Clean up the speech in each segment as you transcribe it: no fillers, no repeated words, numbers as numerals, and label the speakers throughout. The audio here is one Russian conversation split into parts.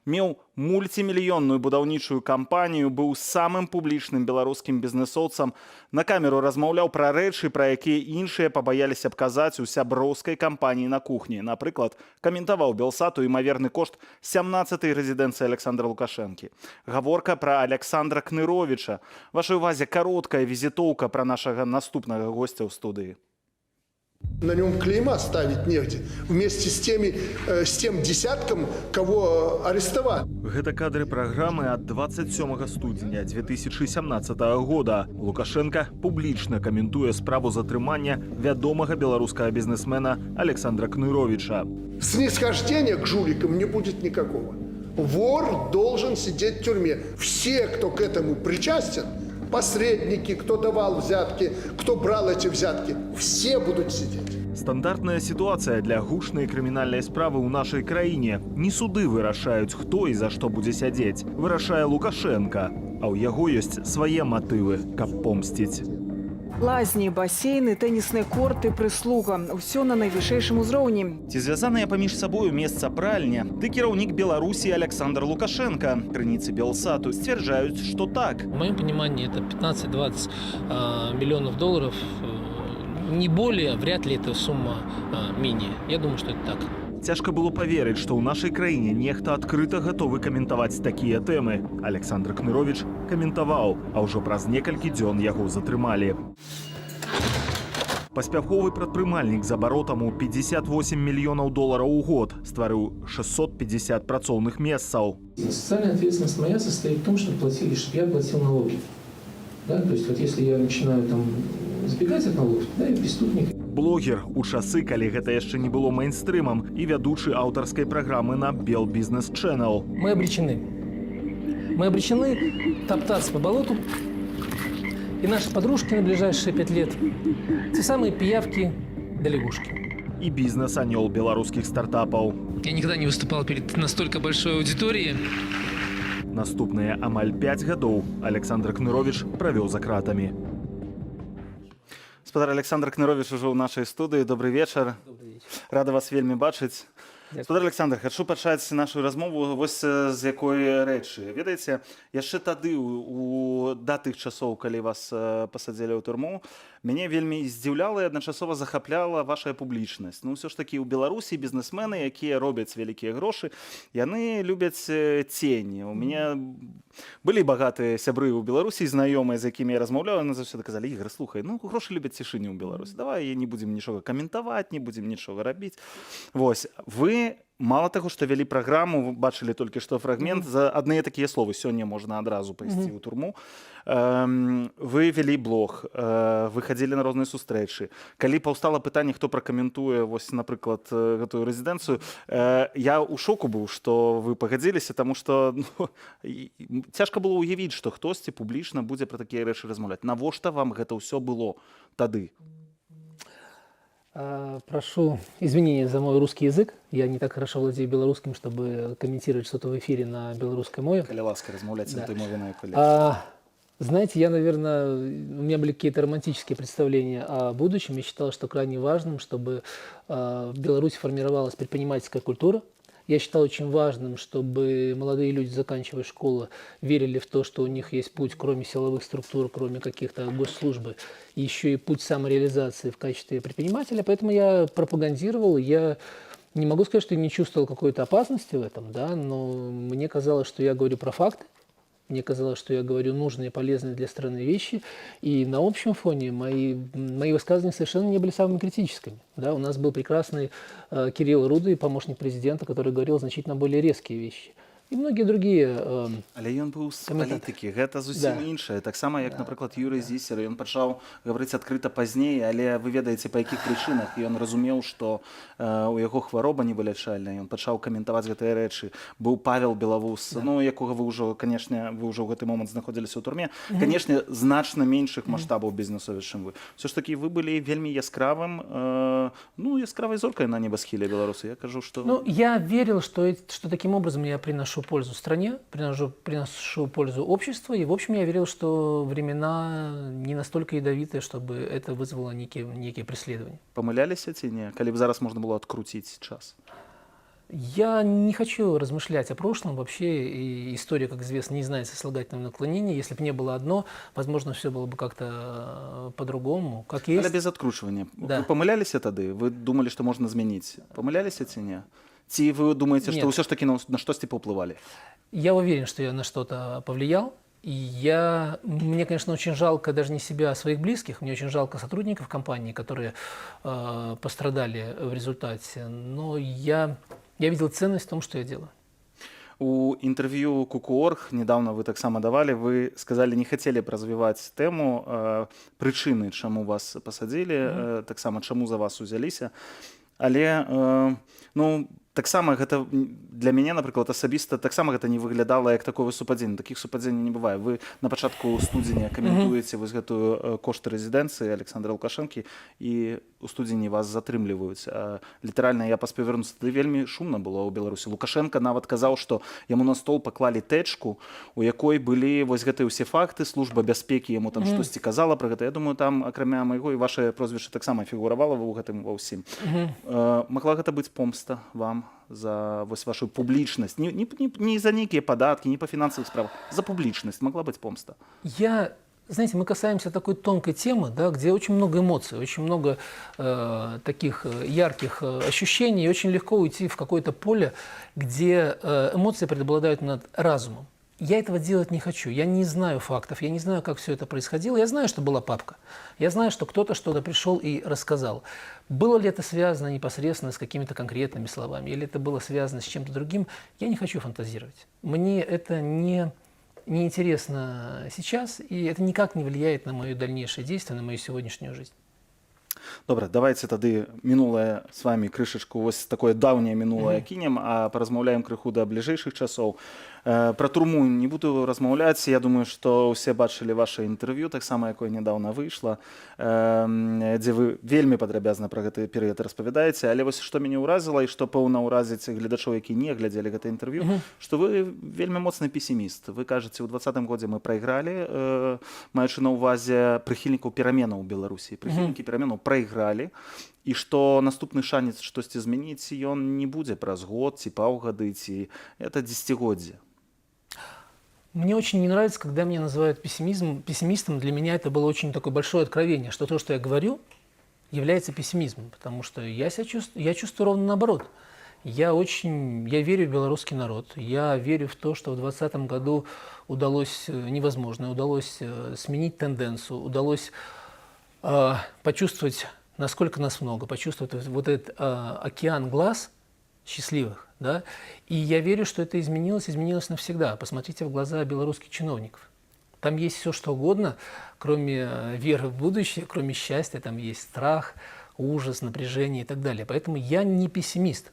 Speaker 1: меў мультимільённую будаўнічую кампанію, быў самым публічным беларускім бізнесоўцам, на камеру размаўляў пра рэчы, пра якія іншыя пабаяліся б казаць у сяброўскай кампаніі на кухні. Напрыклад, каментаваў Белсату імаверны кошт 17-й рэзідэнцыі Александра Лукашэнкі. Гаворка пра Александра Кныровіча. Вашай увазе кароткая візітоўка пра нашага наступнага гостя ў студыі.
Speaker 2: На нем клейма ставить негде, вместе с тем десятком, кого арестовали.
Speaker 1: Гэта кадры праграмы ад 27 студзеня 2017 года. Лукашенко публічна каментуе справу затрымання вядомага беларускага бізнесмена Александра Кныровіча.
Speaker 2: Снисхождения к жуликам не будет никакого. Вор должен сидеть в тюрьме. Все, кто к этому причастен, посредники, кто давал взятки, кто брал эти взятки, все будут сидеть.
Speaker 1: Стандартная ситуація для гучнай крымінальнай справы ў нашай краіне. Не суды вырашаюць, хто і за што будзе сядзець. Вырашае Лукашенко, а ў яго ёсць свае матывы, каб помсціць.
Speaker 3: Лазні, басейны, тэнісныя корты, прыслуга. Усё на найвышэйшым узроўні.
Speaker 1: Ці звязаныя паміж сабою месца пральня ды кіраўнік Беларусі Александр Лукашенко. Крыніцы Белсату сцвярджаюць, што так.
Speaker 4: В моем понимании это 15-20 миллионов долларов. Не более, вряд ли эта сумма менее. Я думаю, что это так.
Speaker 1: Цяжка было паверыць, што ў нашай краіне нехта адкрыта гатовы каментаваць такія тэмы. Александр Кныровіч каментаваў, а ўжо праз некалькі дзён яго затрымалі. Паспяховы прадпрымальнік з абаротам у 58 мільёнаў долараў у год стварыў 650 працоўных месцаў.
Speaker 5: Социальная ответственность моя состоит в том, чтобы я платил налоги. Да? То есть вот если я начинаю там избегать от налогов, да, я преступник.
Speaker 1: Блогер у часы, калі гэта яшчэ не было мейнстрымам, і вядучы аўтарскай праграмы на Бел Бизнес Channel.
Speaker 4: Мы обречены. Мы обречены топтаться по болоту. И наши подружки на ближайшие 5 лет – те самые пиявки да лягушки.
Speaker 1: І бізнес-анёл беларускіх стартапаў.
Speaker 4: Я никогда не выступал перед настолько большой аудиторией.
Speaker 1: Наступныя амаль 5 гадоў Александр Кныровіч правёў за кратамі. Гаспадар Александр Кныровіч ужо ў нашай студыі. Добрый вечар. Рада вас вельмі бачыць. Гаспадар Александр, хачу пачаць нашу размову вось з якой рэчы. Ведаеце, яшчэ тады да тых часоў, калі вас пасадзілі ў турму, мяне вельмі здзіўляла і адначасова захапляла ваша публічнасць. Ну, ўсё ж такі ў Беларусі бізнесмены, якія робяць вялікія грошы, яны любяць цені. У мяне былі багатыя сябры ў Беларусі, знаёмыя, з якімі я размаўляў, яны заўсёды казалі: Ігор, слухай, ну грошы любяць цішыню ў Беларусі. Давай не будзем нічога каментаваць, не будзем нічога рабіць. Вось, вы мало таго, што вялі праграму, бачылі толькі што фрагмент, за адныя такія словы сёння можна адразу пайсці ў турму. Вы вялі блог, вы хадзілі на розныя сустрэчы. Калі паўстала пытанне, хто пракаментуе, вось, напрыклад, гэтую рэзідэнцыю, я ў шоку быў, што вы пагадзіліся, таму што цяжка было ўявіць, што хтосьці публічна будзе пра такія рэчы размаўляць. Навошта вам гэта ўсё было тады?
Speaker 5: Прошу извинения за мой русский язык. Я не так хорошо владею белорусским, чтобы комментировать что-то в эфире на белорусской мове.
Speaker 1: Калі ласка, размаўляць на той мове, на якой.
Speaker 5: Знаете, я, наверное, у меня были какие-то романтические представления о будущем. Я считал, что крайне важным, чтобы в Беларуси формировалась предпринимательская культура. Я считал очень важным, чтобы молодые люди, заканчивая школу, верили в то, что у них есть путь, кроме силовых структур, кроме каких-то госслужб, еще и путь самореализации в качестве предпринимателя. Поэтому я пропагандировал, я не могу сказать, что я не чувствовал какой-то опасности в этом, да, но мне казалось, что я говорю про факты. Мне казалось, что я говорю нужные и полезные для страны вещи. И на общем фоне мои высказывания совершенно не были самыми критическими. Да? У нас был прекрасный Кирилл Руды, помощник президента, который говорил значительно более резкие вещи. І многія другія
Speaker 1: але ён быў з палітыкі, гэта зусім іншае. Таксама як, напрыклад, Юрый Зісер, ён пачаў гаварыць адкрыта пазней, але вы ведаеце, па якіх прычынах. Ён разумеў, што у яго хвароба невылячальная, ён пачаў каментаваць гэтыя рэчы. Быў Павел Белавус, ну, якога вы ўжо, канешне, вы ўжо ў гэты момант знаходзіліся ў турме. Канешне, значна меншых маштабаў бізнесовых, чым вы. Усё ж такі вы былі вельмі яскравым, ну, яскравай зоркай на небасхіле Беларуси. Я кажу, что...
Speaker 5: Ну, я верил, что таким образом я приношу пользу стране, приношу пользу обществу, и, в общем, я верил, что времена не настолько ядовитые, чтобы это вызвало некие преследования.
Speaker 1: Помылялись ці не? Калі б зараз можна было открутить час?
Speaker 5: Я не хочу размышлять о прошлом. Вообще, и история, как известно, не знает сослагательного наклонения. Если бы не было одно, возможно, все было бы как-то по-другому, как
Speaker 1: Але
Speaker 5: есть.
Speaker 1: без адкручвання.
Speaker 5: Да.
Speaker 1: Вы памыляліся тады? Вы думалі, што можна змяніць? Памыляліся ці не? Ці вы думаеце, што
Speaker 5: Нет.
Speaker 1: ўсё ж такі на штосьці паўплывалі?
Speaker 5: Я уверен, что я на что-то повлиял. И мне, конечно, очень жалко даже не себя, а своих близких. Мне очень жалко сотрудников компании, которые пострадали в результате. Но я видел ценность в том, что я делаю.
Speaker 1: У інтэрв'ю Куку.орг недавно вы таксама давалі, вы сказалі, не хацелі б развіваць тэму прычыны, чаму вас пасадзілі, таксама чаму за вас узяліся. Але ну, таксама гэта для мяне, напрыклад, асабіста таксама гэта не выглядала як такое супадзенне. Такіх супадзенняў не бывае. Вы на пачатку студзеня каментуеце вось гэтую кошты рэзідэнцыі Александра Лукашэнкі і у студзені вас затрымліваюць. Літаральна я паспеў вярнуцца, тады вельмі шумна было ў Беларусі. Лукашенко нават казаў, што яму на стол паклалі тэчку, у якой былі вось гэтыя ўсе факты, служба бяспекі яму там штосьці казала пра гэта. Я думаю, там акрамя майго і ваше прозвішча таксама фігуравала ў гэтым ва ўсім. Магла гэта быць помста вам за вось вашу публічнасць, не за нейкія падаткі, не па фінансавых справах, за публічнасць магла быць помста.
Speaker 5: Знаете, мы касаемся такой тонкой темы, да, где очень много эмоций, очень много таких ярких ощущений, и очень легко уйти в какое-то поле, где эмоции преобладают над разумом. Я этого делать не хочу. Я не знаю фактов, я не знаю, как все это происходило. Я знаю, что была папка. Я знаю, что кто-то что-то пришел и рассказал. Было ли это связано непосредственно с какими-то конкретными словами, или это было связано с чем-то другим, я не хочу фантазировать. Мне это не интересно сейчас, и это никак не влияет на мое дальнейшее действие, на мою сегодняшнюю жизнь.
Speaker 1: Добра, давайте тады мінулае з вами крышачку, вось такое даўняе мінулае кінем, а паразмаўляем крыху да бліжэйшых часоў. Пра турму не буду размаўляць. Я думаю, што ўсе бачылі ваше інтэрв'ю, таксама якое нядаўна выйшла, дзе вы вельмі падрабязна пра гэты перыяд распавядаеце. Але вось што мяне ўразіла і што пэўна ўразіць гледачоў, які не глядзелі гэта інтэрв'ю, што вы вельмі моцны песіміст. Вы кажаце, у 2020 годзе мы прайгралі, маючы на ўвазе прыхільнікаў пераменаў у Беларусі. Прыхільнікі пераменаў прайгралі, і што наступны шанец штосьці змяніць ён не будзе праз год ці паўгады ці это дзесяцігоддзе.
Speaker 5: Мне очень не нравится, когда меня называют пессимистом. Для меня это было очень такое большое откровение, что то, что я говорю, является пессимизмом, потому что я чувствую ровно наоборот. Я верю в белорусский народ, я верю в то, что в 2020 году удалось невозможное, удалось сменить тенденцию, удалось почувствовать, насколько нас много, почувствовать вот этот океан глаз счастливых. Да? И я верю, что это изменилось навсегда. Посмотрите в глаза белорусских чиновников. Там есть все, что угодно, кроме веры в будущее, кроме счастья. Там есть страх, ужас, напряжение и так далее. Поэтому я не пессимист.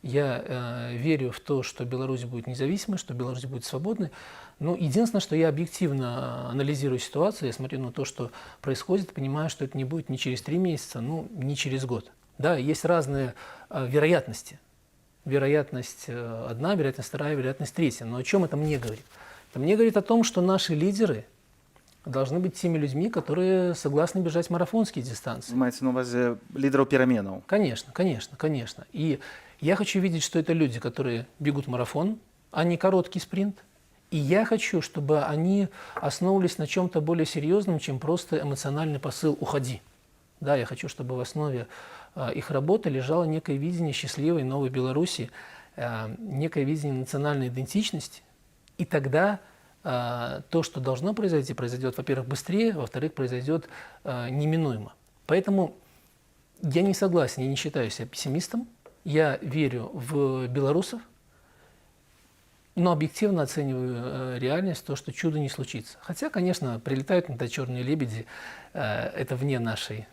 Speaker 5: Я верю в то, что Беларусь будет независимой, что Беларусь будет свободной. Но единственное, что я объективно анализирую ситуацию, я смотрю на то, что происходит, понимаю, что это не будет ни через 3 месяца, ни через год. Да, есть разные вероятности. Вероятность одна, вероятность вторая, вероятность третья. Но о чем это мне говорит? Это мне говорит о том, что наши лидеры должны быть теми людьми, которые согласны бежать марафонские дистанции.
Speaker 1: Вы маете на увазе лидеров переменов?
Speaker 5: Конечно, конечно, конечно. И я хочу видеть, что это люди, которые бегут марафон, а не короткий спринт. И я хочу, чтобы они основывались на чем-то более серьезном, чем просто эмоциональный посыл «уходи». Да, я хочу, чтобы в основе их работы лежало некое видение счастливой новой Беларуси, некое видение национальной идентичности. И тогда то, что должно произойти, произойдет, во-первых, быстрее, во-вторых, произойдет неминуемо. Поэтому я не согласен, я не считаю себя пессимистом. Я верю в белорусов, но объективно оцениваю реальность, то, что чудо не случится. Хотя, конечно, прилетают иногда черные лебеди, это вне нашей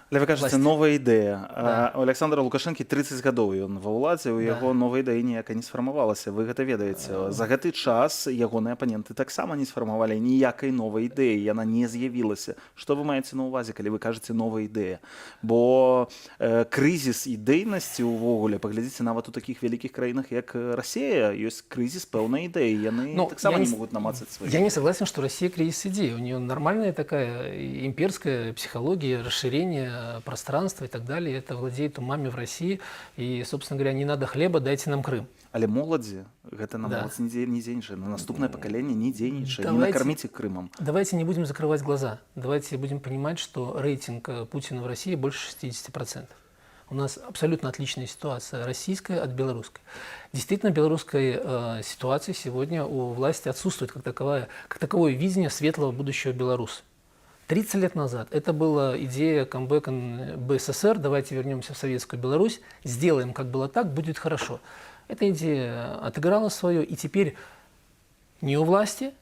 Speaker 1: Але вы кажаце, новая ідэя.
Speaker 5: Да.
Speaker 1: У Александра Лукашэнкі 30 гадоў ён ва ўладзе, у яго новая ідэя ніяка не сфармавалася. Вы гэта ведаеце. За гэты час ягоныя апаненты таксама не сфармавалі ніякай новай ідэі. Яна не з'явілася. Што вы маеце на ўвазе, калі вы кажаце новая ідэя? Бо крызіс ідэйнасці ўвогуле, паглядзіце, нават у такіх вялікіх краінах, як Расія, ёсць крызіс пэўнай ідэі. Яны таксама не могуць намацаць свае.
Speaker 5: Я не согласен, что Россия кризис идей. У нее нормальная такая имперская психология, расширение мировоззрение, пространство и так далее. Это владеет умами в России. И, собственно говоря, не надо хлеба, дайте нам Крым.
Speaker 1: Але моладзі гэта на
Speaker 5: Да.
Speaker 1: моладзь нідзе іншае, на наступнае пакаленне нідзе іншае, не
Speaker 5: Давайте-
Speaker 1: накарміць іх Крымам.
Speaker 5: Давайте не будем закрывать глаза. Давайте будем понимать, что рейтинг Путина в России больше 60%. У нас абсолютно отличная ситуация, российская от белорусской. Действительно, белорусской ситуации сегодня у власти отсутствует как таковое видение светлого будущего Беларуси. 30 лет назад это была идея камбэка БССР, давайте вернемся в советскую Беларусь, сделаем, как было так, будет хорошо. Эта идея отыграла свое, и теперь не у власти,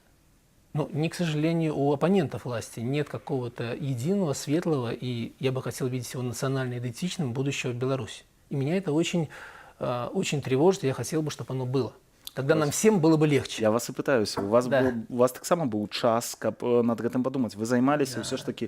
Speaker 5: но не, к сожалению, у оппонентов власти нет какого-то единого, светлого, и я бы хотел видеть его национально идентичным будущего Беларуси. И меня это очень тревожит, и я хотел бы, чтобы оно было. Тогда нам всем было бы легче.
Speaker 1: Я вас і пытаюся, у вас,
Speaker 5: Да.
Speaker 1: у вас таксама быў час, каб над гэтым падумаць. Вы займаліся ўсё ж такі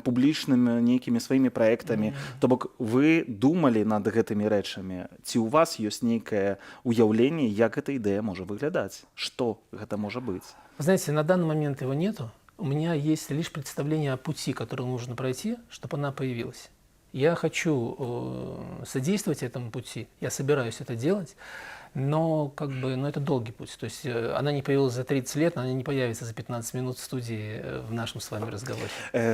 Speaker 1: публічнымі нейкімі сваімі праектамі. То бок вы думалі над гэтымі рэчамі. Ці у вас ёсць нейкае уяўленне, як эта ідэя можа выглядаць? Што гэта можа быць?
Speaker 5: Вы знаете, на данный момент его нету. У меня есть лишь представление о пути, который нужно пройти, чтобы она появилась. Я хочу содействовать этому пути, я собираюсь это делать, но это долгий путь. То есть она не появилась за 30 лет, она не появится за 15 минут в студии в нашем с вами разговоре.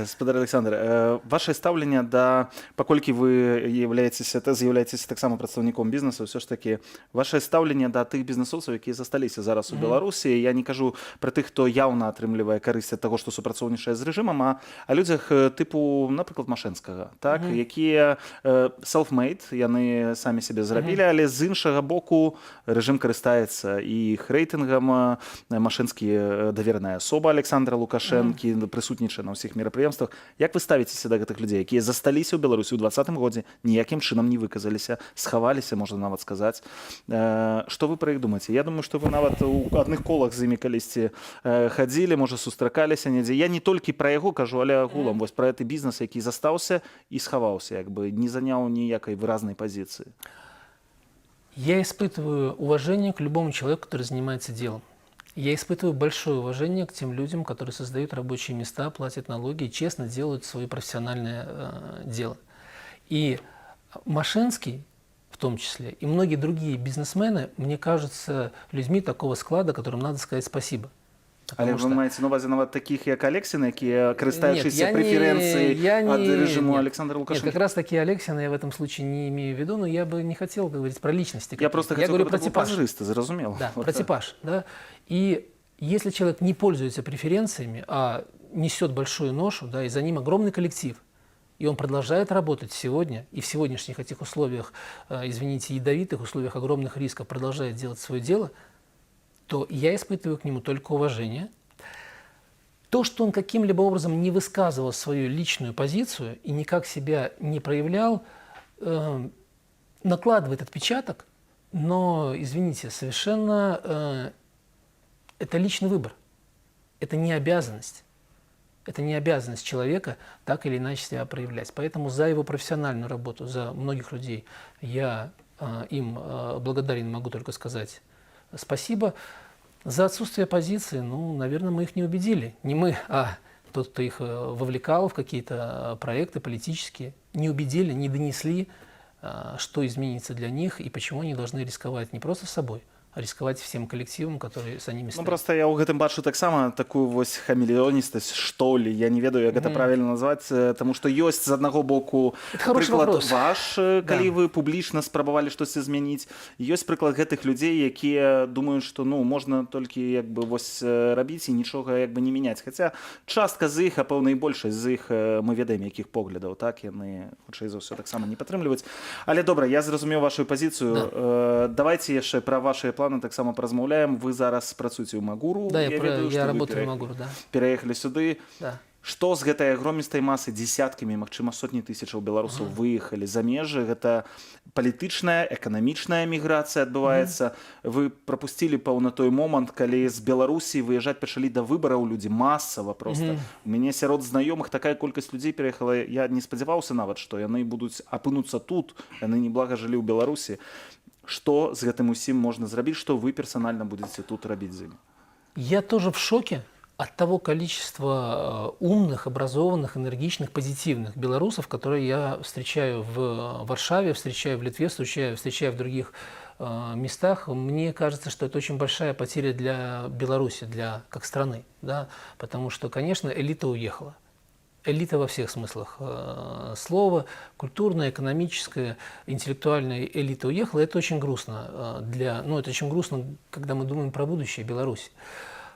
Speaker 1: Спадар Александр, ваше стаўленне да, паколькі вы з'яўляецеся таксама прадстаўніком бізнесу, ўсё ж такі ваше стаўленне да тых бізнесоўцаў, якія засталіся зараз у Беларусі, я не кажу пра тых, хто яўна атрымлівае карысць ад таго, што супрацоўнічае з рэжымам, а людзях тыпу, напрыклад, Машэнскага, так, якія self-made, яны самі сябе зрабілі, але з іншага боку рэжым карыстаецца і іх рэйтынгам. Машынскі даверная асоба Александра Лукашэнкі прысутнічае на ўсіх мерапрыемствах. Як вы ставіцеся да гэтых людзей, якія засталіся ў Беларусі ў 2020 годзе, ніякім чынам не выказаліся, схаваліся, можна нават сказаць. Што вы пра іх думаеце? Я думаю, што вы нават у адных колах з імі калісьці хадзілі, можа, сустракаліся недзе. Я не толькі пра яго кажу, але агулам вось пра гэты бізнес, які застаўся і схаваўся, як бы не заняў ніякай выразнай пазіцыі.
Speaker 5: Я испытываю уважение к любому человеку, который занимается делом. Я испытываю большое уважение к тем людям, которые создают рабочие места, платят налоги и честно делают свое профессиональное дело. И Машинский, в том числе, и многие другие бизнесмены, мне кажутся людьми такого склада, которым надо сказать спасибо.
Speaker 1: Але
Speaker 5: Потому
Speaker 1: вы маеце на увазі нават такіх, як Алексіна, якія, карыстаючыся прэферэнцыяй ад рэжыму Александра
Speaker 5: Нет,
Speaker 1: Лукашенко?
Speaker 5: как раз таки Алексина я в этом случае не имею в виду, но я бы не хотел говорить про личности.
Speaker 1: Я просто
Speaker 5: я
Speaker 1: хотел,
Speaker 5: говорю
Speaker 1: чтобы
Speaker 5: про
Speaker 1: это был
Speaker 5: типаж.
Speaker 1: пазжысты, зразумел.
Speaker 5: Да,
Speaker 1: Вот
Speaker 5: про
Speaker 1: так.
Speaker 5: типаж. Да? И если человек не пользуется преференциями, а несет большую ношу, да, и за ним огромный коллектив, и он продолжает работать сегодня, и в сегодняшних этих условиях, извините, ядовитых условиях огромных рисков продолжает делать свое дело, то я испытываю к нему только уважение. То, что он каким-либо образом не высказывал свою личную позицию и никак себя не проявлял, накладывает отпечаток, но, извините, совершенно это личный выбор, это не обязанность. Это не обязанность человека так или иначе себя проявлять. Поэтому за его профессиональную работу, за многих людей я им благодарен, могу только сказать спасибо. За отсутствие позиции, наверное, мы их не убедили. Не мы, а тот, кто их вовлекал в какие-то проекты политические, не убедили, не донесли, что изменится для них и почему они должны рисковать не просто собой, а рисковать всем коллективом, который за ними стоит.
Speaker 1: Просто я ў гэтым бачу таксама такую вось хамелеоністасць, што ли, я не ведаю, як гэта правильно назваць, таму што ёсць з аднаго боку прыклад ваш, калі вы публічна спрабавалі штосьці змяніць. Ёсць прыклад гэтых людзей, якія думаюць, што можна толькі як бы вось рабіць і нічога як бы не мяняць. Хаця частка з іх, а пэўна і большасць з іх мы ведаем, якіх поглядаў, так, яны хутчэй за ўсё таксама не падтрымліваюць. Але добра, я зразумеў вашу пазіцыю. Давайте яшчэ пра вашыя планы таксама паразмаўляем. Вы зараз працуеце ў Магуру.
Speaker 5: Да, я работаю в Магуру, да.
Speaker 1: Пераехалі сюды.
Speaker 5: Да.
Speaker 1: Што з гэтай агромністай масы дзесяткамі, магчыма, сотні тысячаў беларусаў выехалі за межы? Гэта палітычная, эканамічная міграцыя адбываецца. Вы прапусцілі пэўна той момант, калі з Беларусі выязджаць пачалі да выбараў людзі масава проста. У мяне сярод знаёмых такая колькасць людзей пераехала, я не спадзяваўся нават, што яны будуць апынуцца тут, яны неблага жылі ў Беларусі. Что з гэтым усім можна зрабіць, што вы персанальна будете тут рабіць з імі?
Speaker 5: Я тоже в шоке от того количества умных, образованных, энергичных, позитивных белорусов, которые я встречаю в Варшаве, встречаю в Литве, встречаю в других местах, мне кажется, что это очень большая потеря для Беларуси, как страны, да, потому что, конечно, элита уехала. Элита во всех смыслах слова, культурная, экономическая, интеллектуальная элита уехала. Это очень грустно. Это очень грустно, когда мы думаем про будущее Беларуси.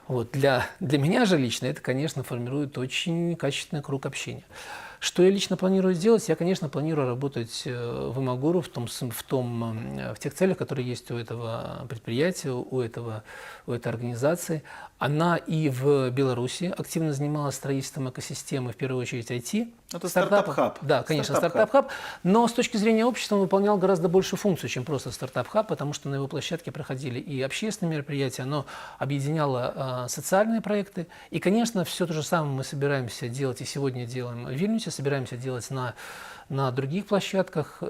Speaker 5: Вот. Для меня же лично это, конечно, формирует очень качественный круг общения. Что я лично планирую сделать? Я, конечно, планирую работать в Имагуру в тех целях, которые есть у этого предприятия, у этой организации. Она и в Беларуси активно занималась строительством экосистемы, в первую очередь IT.
Speaker 1: Это стартап-хаб.
Speaker 5: Да, конечно, стартап-хаб. Но с точки зрения общества он выполнял гораздо большую функцию, чем просто стартап-хаб, потому что на его площадке проходили и общественные мероприятия, оно объединяло социальные проекты. И, конечно, все то же самое мы собираемся делать и сегодня делаем в Вильнюсе, собираемся делать на других площадках.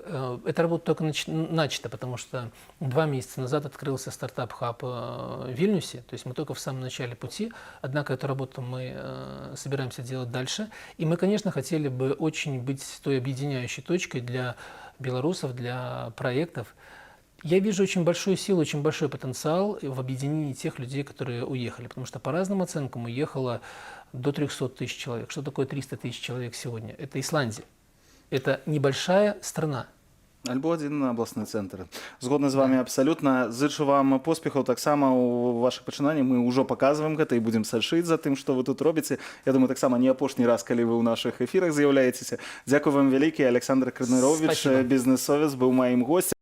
Speaker 5: Эта работа только начата, потому что 2 месяца назад открылся стартап-хаб в Вильнюсе, то есть мы только в самом начале пути, однако эту работу мы собираемся делать дальше. И мы, конечно, хотели бы очень быть той объединяющей точкой для белорусов, для проектов. Я вижу очень большую силу, очень большой потенциал в объединении тех людей, которые уехали, потому что по разным оценкам уехало до 300 тысяч человек. Что такое 300 тысяч человек сегодня? Это Исландия. Это небольшая страна.
Speaker 1: Альбо один областны цэнтр. Згодны з вами абсалютна. Зычу вам поспехаў таксама у вашых пачынаннях. Мы ўжо паказваем гэта і будзем сачыць за тым, што вы тут робіце. Я думаю, таксама не апошні раз, калі вы ў нашых эфірах з'яўляецеся. Дзякую вам вялікі. Александр Крынырович, бізнесовец, быў маім госцем.